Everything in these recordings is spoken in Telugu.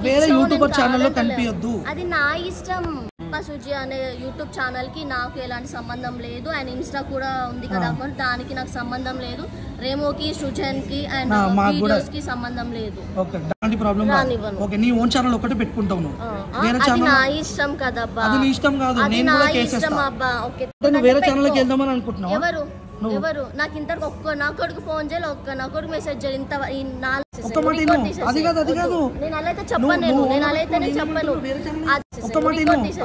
వేరే యూట్యూబర్ ఛానల్లో కనిపించొద్దు. అది నా ఇష్టం. సుజి అనే యూట్యూబ్ ఛానల్ కి నాకు ఎలాంటి సంబంధం లేదు. అండ్ ఇన్స్టా కూడా ఉంది కదా అకౌంట్, దానికి నాకు సంబంధం లేదు. రేమోకి, సృజన్ కి అండ్ వీడియోస్ కి సంబంధం లేదు. ఓకే, దాని ప్రాబ్లం రానివ్వను. ఓకే, నీ ఓన్ ఛానల్ ఒకటి పెట్టుకుంటావు నువ్వు. వేరే ఛానల్ నా ఇష్టం కదా అబ్బా. అది నీ ఇష్టం కాదు, నేను కూడా కేసేస్తా అబ్బా. ఓకే, నువ్వు వేరే ఛానల్ కి వెళ్దామని అనుకుంటున్నావు. ఎవరు నాకు ఇంతకు ఒక్క నా కొడుకు ఫోన్ చేయాలి, ఒక్క నా కొడుకు మెసేజ్ చేయాలి. ఇంత ఒక్క మాట అది కాదు, అది కాదు. నేను అలా అయితే చెప్పను, నేను అలా అయితేనే చెప్పను. ఒక్క మాట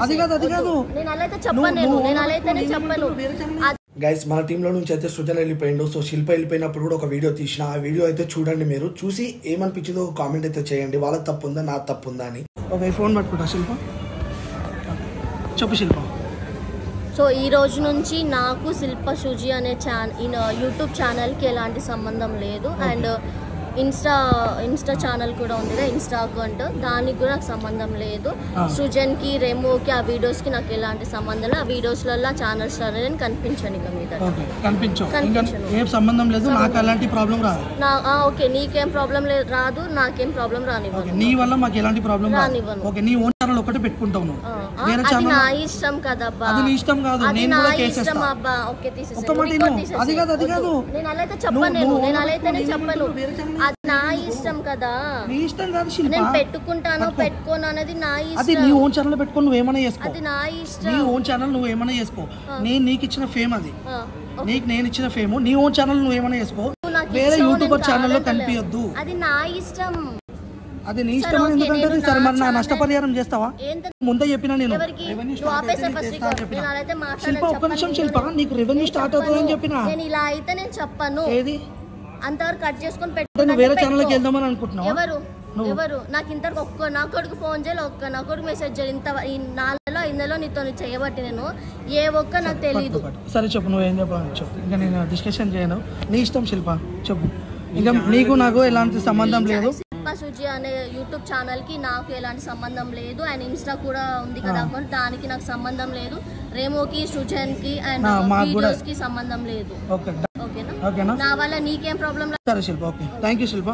అది కాదు, అది కాదు. నేను అలా అయితే చెప్పను, నేను అలా అయితేనే చెప్పను. గైస్, మన టీంలో నుంచి అయితే సృజన్ వెళ్ళిపోయిండు. సో శిల్ప వెళ్ళిపోయినప్పుడు కూడా ఒక వీడియో తీసిన. ఆ వీడియో అయితే చూడండి, మీరు చూసి ఏమనిపించిందో కామెంట్ అయితే చేయండి. వాళ్ళకి తప్పు ఉందా, నా తప్పు ఉందా అని. ఓకే, ఫోన్ పట్టుకుంటా శిల్ప, చెప్పు శిల్ప. సో ఈ రోజు నుంచి నాకు శిల్ప సుజి అనే యూట్యూబ్ ఛానల్కి ఎలాంటి సంబంధం లేదు. అండ్ ఇన్స్టా ఛానల్ కూడా ఉంది కదా, ఇన్స్టా అకౌంట్, దానికి కూడా నాకు సంబంధం లేదు. సృజన్కి, రెమోకి, ఆ వీడియోస్కి నాకు ఎలాంటి సంబంధం లేదు. ఆ వీడియోస్లలో ఛానల్ స్టార్ నేను కనిపించాను. ఇక మీద ఏం సంబంధం లేదు, నాకు అలాంటి ప్రాబ్లం రాదు. ఓకే, నీకేం ప్రాబ్లం రాదు, నాకేం ప్రాబ్లం రానివ్వను. నీ వల్ల మాకు ఎలాంటి ప్రాబ్లం రానివ్వను. ఓకే, నీ ఓన్ ఛానల్ ఒకటి పెట్టుకుంటావు నువ్వు. వేరే ఛానల్ నా ఇష్టం కదా అబ్బా. అది నీ ఇష్టం కాదు, నేను కూడా కేసేస్తా అబ్బా. ఓకే, తీసేస్తా. ఒక్క మాట అది కాదు, అది కాదు. నేను అలా అయితే చెప్పను, నేను అలా అయితేనే చెప్పను. అది నా ఇష్టం కదా. నీ ఇష్టం కాదు శిల్ప. నేను పెట్టుకుంటాను, పెట్టుకోను అనేది నా ఇష్టం. అది నీ ఓన్ ఛానల్ పెట్టుకొని నువ్వు ఏమైనా చేసుకో. అది నా ఇష్టం. నీ ఓన్ ఛానల్ నువ్వు ఏమైనా చేసుకో. నేను నీకు ఇచ్చిన ఫేమ్ అది, నీకు నేను ఇచ్చిన ఫేమ్. నీ ఓన్ ఛానల్ నువ్వు ఏమైనా చేసుకో. వేరే యూట్యూబర్ ఛానల్లో కనిపించొద్దు. అది నా ఇష్టం. అది నీ ఇష్టం. ఎందుకంటే సరే, మరి నా నష్టపరిహారం చేస్తావా? ముందే చెప్పినా నేను. శిల్ప, ఒక్క నిమిషం శిల్ప, నీకు రెవెన్యూ స్టార్ట్ అవుతుందని చెప్పినా. నేను ఇలా అయితే నేను చెప్పను. ఏది అంతవరకు కట్ చేసుకొని వేరే ఛానల్కి వెళ్దామని అనుకుంటున్నావు. ఎవరు నాకు ఇంతకు ఒక్క నా కొడుకు ఫోన్ చేయాలి, ఒక్క నా కొడుకు మెసేజ్ చేయాలి. ఇందులో నీతో చేయబట్టి నేను ఏ ఒక్క నాకు తెలియదు. సరే చెప్పు, నువ్వు ఏం చెప్పాలని చెప్పు. ఇంకా నేను డిస్కషన్ చేయను, నీ ఇష్టం శిల్ప, చెప్పు. ఇంకా నీకు నాకు ఎలాంటి సంబంధం లేదు. సుజి అనే యూట్యూబ్ ఛానల్ కి నాకు ఎలాంటి సంబంధం లేదు. అండ్ ఇన్స్టా కూడా ఉంది కదా అకౌంట్, దానికి నాకు సంబంధం లేదు. రేమోకి, సృజన్ కి అండ్ వీడియోస్ కి సంబంధం లేదు. ఓకేనా? నా వల్ల నీకేం ప్రాబ్లం లేదు. సరే శిల్ప, ఓకే, థ్యాంక్ యూ శిల్ప.